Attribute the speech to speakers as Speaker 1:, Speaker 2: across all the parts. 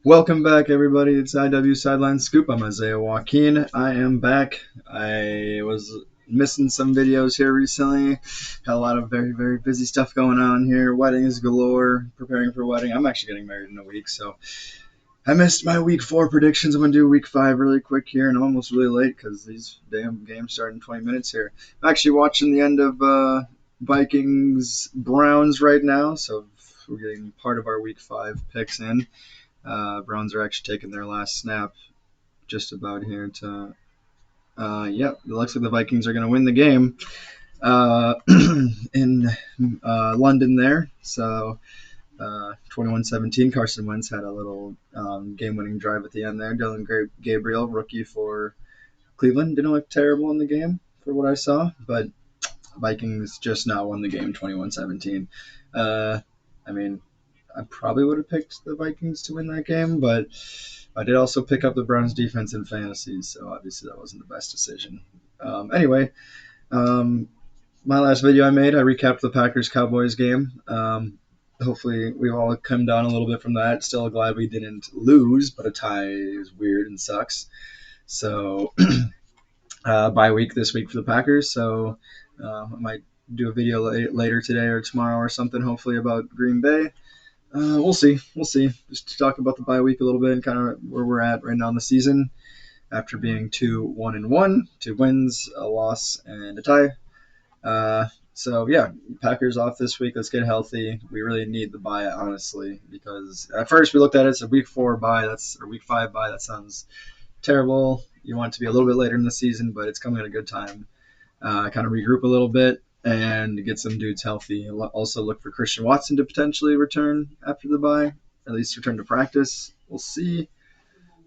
Speaker 1: Welcome back, everybody. It's IW Sideline Scoop. I'm Isaiah Joaquin. I am back. I was missing some videos here recently. Had a lot of very, very busy stuff going on here. Weddings galore. Preparing for a wedding. I'm actually getting married in a week, so I missed my week 4 predictions. I'm gonna do week 5 really quick here, and I'm almost really late because these damn games start in 20 minutes here. I'm actually watching the end of Vikings Browns right now, so we're getting part of our week 5 picks in. Browns are actually taking their last snap just about here to. Yep, it looks like the Vikings are going to win the game uh, in London there. So 21-17, Carson Wentz had a little game-winning drive at the end there. Dylan Gabriel, rookie for Cleveland, didn't look terrible in the game for what I saw, but Vikings just now won the game 21-17. I mean, I probably would have picked the Vikings to win that game, but I did also pick up the Browns defense in fantasy, so obviously that wasn't the best decision. Anyway, um, my last video I made, I recapped the Packers Cowboys game. Hopefully, we've all come down a little bit from that. Still glad we didn't lose, but a tie is weird and sucks. So, bye week this week for the Packers. So, I might do a video later today or tomorrow or something, hopefully, about Green Bay. We'll see. We'll see. Just to talk about the bye week a little bit and kind of where we're at right now in the season after being 2-1-1, 2 wins, a loss, and a tie. So yeah, Packers off this week. Let's get healthy. We really need the bye, honestly, because at first we looked at it as a week 4 bye. Or week 5 bye. That sounds terrible. You want it to be a little bit later in the season, but it's coming at a good time. Kind of regroup a little bit and get some dudes healthy. Also look for Christian Watson to potentially return after the bye, at least return to practice. We'll see.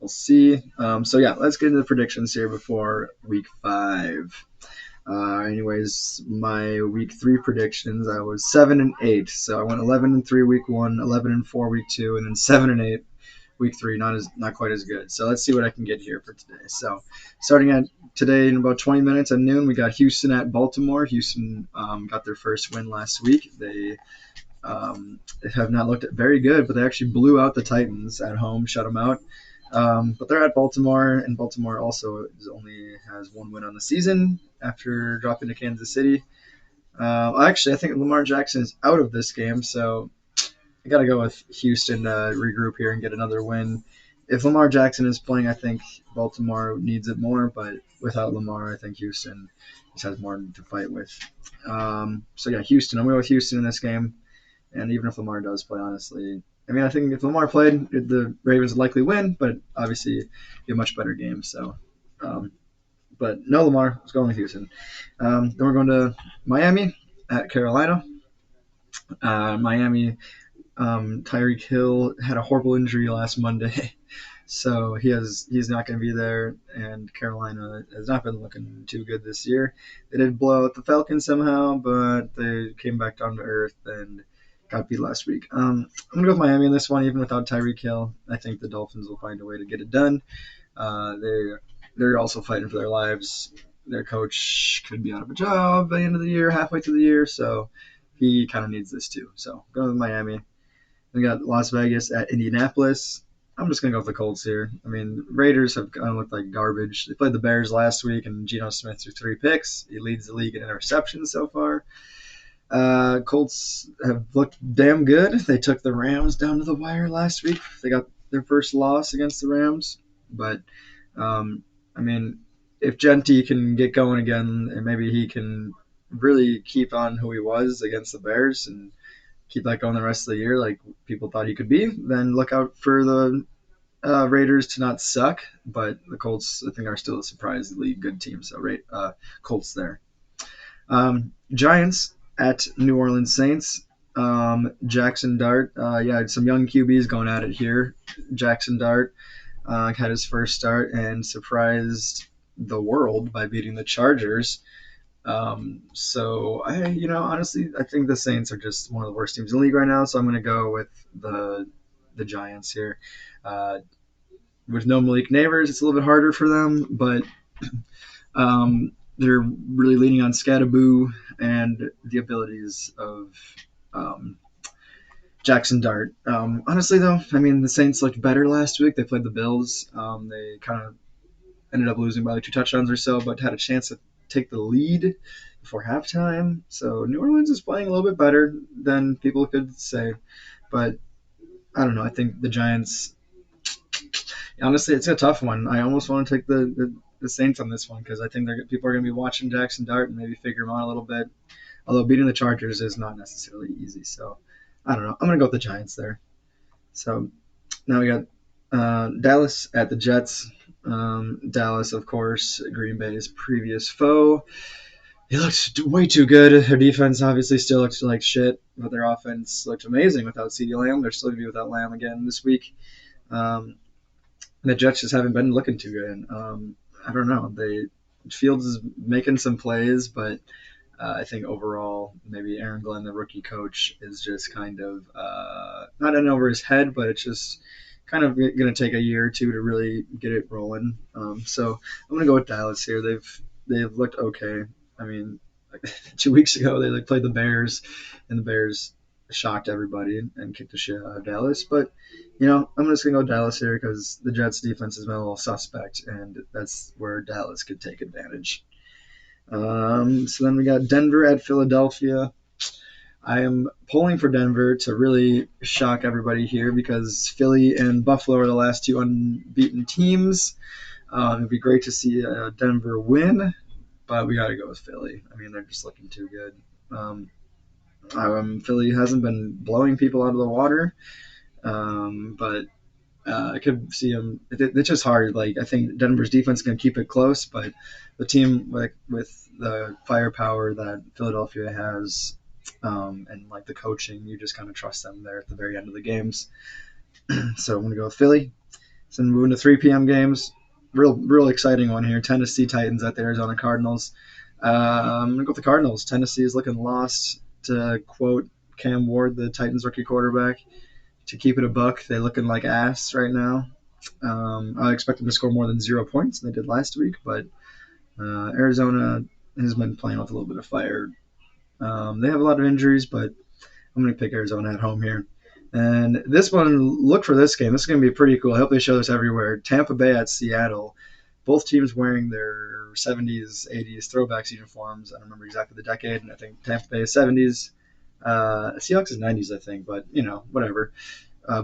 Speaker 1: We'll see. So yeah, let's get into the predictions here before week 5. Anyways, my week 3 predictions, I was 7-8. So I went 11-3 week 1, 11-4 week 2, and then 7-8 week 3. Not quite as good. So let's see what I can get here for today. So starting at today in about 20 minutes at noon, we got Houston at Baltimore. Houston got their first win last week. They have not looked very good, but they actually blew out the Titans at home, shut them out. But they're at Baltimore, and Baltimore also only has 1 win on the season after dropping to Kansas City. Actually, I think Lamar Jackson is out of this game, so I got to go with Houston to regroup here and get another win. If Lamar Jackson is playing, I think Baltimore needs it more, but without Lamar, I think Houston just has more to fight with. So yeah, Houston. I'm going with Houston in this game, and even if Lamar does play, honestly, I mean, I think if Lamar played, the Ravens would likely win, but obviously be a much better game. So, but no Lamar. Let's go with Houston. Then we're going to Miami at Carolina. Miami. Tyreek Hill had a horrible injury last Monday, so he's not going to be there. And Carolina has not been looking too good this year. They did blow out the Falcons somehow, but they came back down to earth and got beat last week. I'm gonna go with Miami in this one, even without Tyreek Hill. I think the Dolphins will find a way to get it done. They're also fighting for their lives. Their coach could be out of a job by the end of the year, halfway through the year, so he kind of needs this too. So go with Miami. We got Las Vegas at Indianapolis. I'm just gonna go with the Colts here. I mean, Raiders have kind of looked like garbage. They played the Bears last week, and Geno Smith threw 3 picks. He leads the league in interceptions so far. Colts have looked damn good. They took the Rams down to the wire last week. They got their first loss against the Rams, but I mean, if Genti can get going again, and maybe he can really keep on who he was against the Bears and keep that going the rest of the year, like people thought he could be, then look out for the Raiders to not suck. But the Colts, I think, are still a surprisingly good team. So, Colts there. Giants at New Orleans Saints. Jackson Dart, some young QBs going at it here. Jackson Dart had his first start and surprised the world by beating the Chargers. So honestly, I think the Saints are just one of the worst teams in the league right now. So I'm going to go with the Giants here. With no Malik Neighbors, it's a little bit harder for them, but they're really leaning on Scattaboo and the abilities of Jackson Dart. Honestly, though, I mean, the Saints looked better last week. They played the Bills. They kind of ended up losing by like 2 touchdowns or so, but had a chance to take the lead before halftime. So New Orleans is playing a little bit better than people could say. But I don't know. I think the Giants. Honestly, it's a tough one. I almost want to take the Saints on this one because I think people are going to be watching Jackson Dart and maybe figure him out a little bit. Although beating the Chargers is not necessarily easy. So I don't know. I'm going to go with the Giants there. So now we got Dallas at the Jets. Dallas, of course, Green Bay's previous foe. He looked way too good. Their defense obviously still looks like shit, but their offense looked amazing without CeeDee Lamb. They're still going to be without Lamb again this week. Um, the Jets just haven't been looking too good. I don't know. Fields is making some plays, but I think overall, maybe Aaron Glenn, the rookie coach, is just kind of not in over his head, but it's just kind of going to take a year or two to really get it rolling. So I'm going to go with Dallas here. They've looked okay. I mean, like 2 weeks ago they played the Bears, and the Bears shocked everybody and kicked the shit out of Dallas. But I'm just going to go Dallas here because the Jets' defense has been a little suspect, and that's where Dallas could take advantage. So then we got Denver at Philadelphia. I am pulling for Denver to really shock everybody here because Philly and Buffalo are the last two unbeaten teams. It'd be great to see Denver win, but we got to go with Philly. I mean, they're just looking too good. Philly hasn't been blowing people out of the water, but I could see them. It's just hard. Like I think Denver's defense can keep it close, but the team with the firepower that Philadelphia has, and like the coaching, you just kind of trust them there at the very end of the games. So I'm gonna go with Philly. So then moving to 3 p.m. games, real exciting one here. Tennessee Titans at the Arizona Cardinals. I'm gonna go with the Cardinals. Tennessee is looking lost. To quote Cam Ward, the Titans rookie quarterback, to keep it a buck, they're looking like ass right now. I expect them to score more than 0 points than they did last week, but Arizona has been playing with a little bit of fire. They have a lot of injuries, but I'm going to pick Arizona at home here. And this one, look for this game. This is going to be pretty cool. I hope they show this everywhere. Tampa Bay at Seattle. Both teams wearing their 70s, 80s throwbacks uniforms. I don't remember exactly the decade, and I think Tampa Bay is 70s. Seahawks is 90s, I think, but whatever.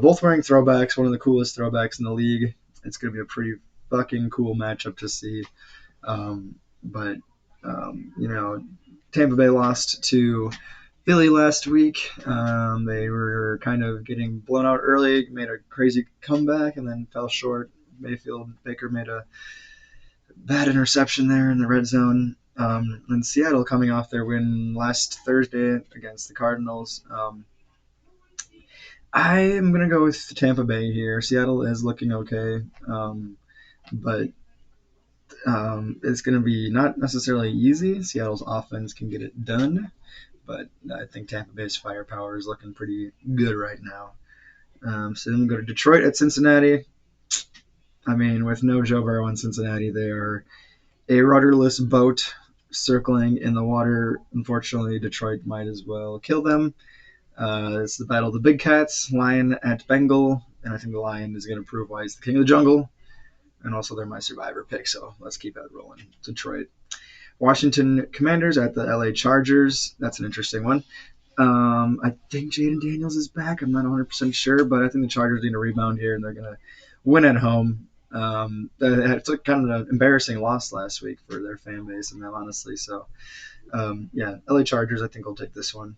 Speaker 1: Both wearing throwbacks, one of the coolest throwbacks in the league. It's going to be a pretty fucking cool matchup to see. But Tampa Bay lost to Philly last week. They were kind of getting blown out early, made a crazy comeback, and then fell short. Baker made a bad interception there in the red zone. And Seattle coming off their win last Thursday against the Cardinals. I am going to go with Tampa Bay here. Seattle is looking okay, but it's going to be not necessarily easy. Seattle's offense can get it done, but I think Tampa Bay's firepower is looking pretty good right now. So then we go to Detroit at Cincinnati. I mean, with no Joe Burrow in Cincinnati, they are a rudderless boat circling in the water. Unfortunately, Detroit might as well kill them. It's the battle of the big cats, Lion at Bengal, and I think the Lion is going to prove why he's the king of the jungle. And also, they're my survivor pick, so let's keep that rolling. Detroit. Washington Commanders at the LA Chargers. That's an interesting one. I think Jaden Daniels is back. I'm not 100% sure, but I think the Chargers need a rebound here, and they're going to win at home. It's kind of an embarrassing loss last week for their fan base and them, honestly. So, LA Chargers, I think, will take this one.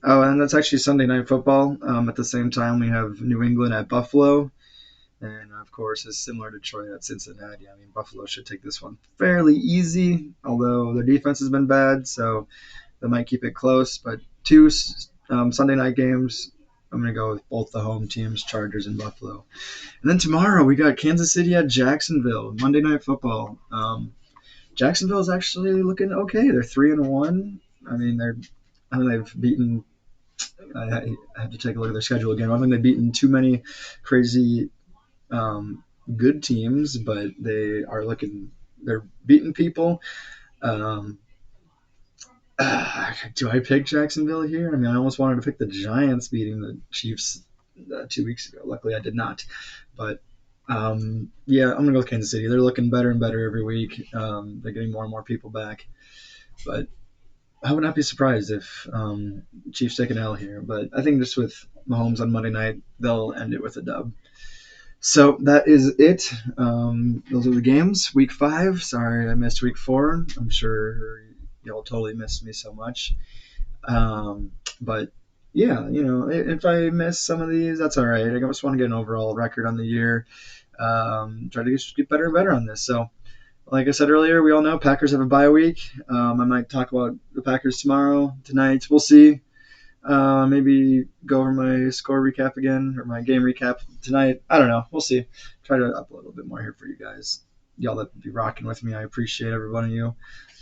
Speaker 1: Oh, and that's actually Sunday Night Football. At the same time, we have New England at Buffalo. And, of course, it's similar to Detroit at Cincinnati. I mean, Buffalo should take this one fairly easy, although their defense has been bad, so they might keep it close. But two Sunday night games, I'm going to go with both the home teams, Chargers and Buffalo. And then tomorrow, we got Kansas City at Jacksonville, Monday Night Football. Jacksonville is actually looking okay. They're 3-1. I mean, they've beaten. I have to take a look at their schedule again. I don't think they've beaten too many crazy good teams, but they're beating people. Do I pick Jacksonville here? I mean, I almost wanted to pick the Giants beating the Chiefs 2 weeks ago. Luckily, I did not. But yeah, I'm gonna go with Kansas City. They're looking better and better every week. They're getting more and more people back. But I would not be surprised if Chiefs take an L here. But I think just with Mahomes on Monday night, they'll end it with a dub. So that is it. Those are the games. Week 5. Sorry I missed week 4. I'm sure y'all totally missed me so much. But yeah, if I miss some of these, that's all right. I just want to get an overall record on the year. Try to just get better and better on this. So, like I said earlier, we all know Packers have a bye week. I might talk about the Packers tomorrow, tonight. We'll see. Maybe go over my score recap again or my game recap tonight. I don't know. We'll see. Try to upload a little bit more here for you guys. Y'all that be rocking with me. I appreciate every one of you.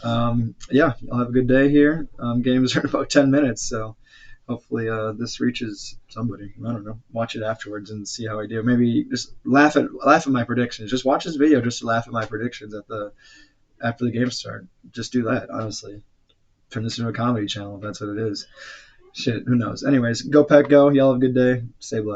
Speaker 1: Yeah, y'all have a good day here. Games are in about 10 minutes, so hopefully this reaches somebody. I don't know. Watch it afterwards and see how I do. Maybe just laugh at my predictions. Just watch this video just to laugh at my predictions after the game start. Just do that, honestly. Turn this into a comedy channel if that's what it is. Shit, who knows? Anyways, go Pack, go. Y'all have a good day. Stay blessed.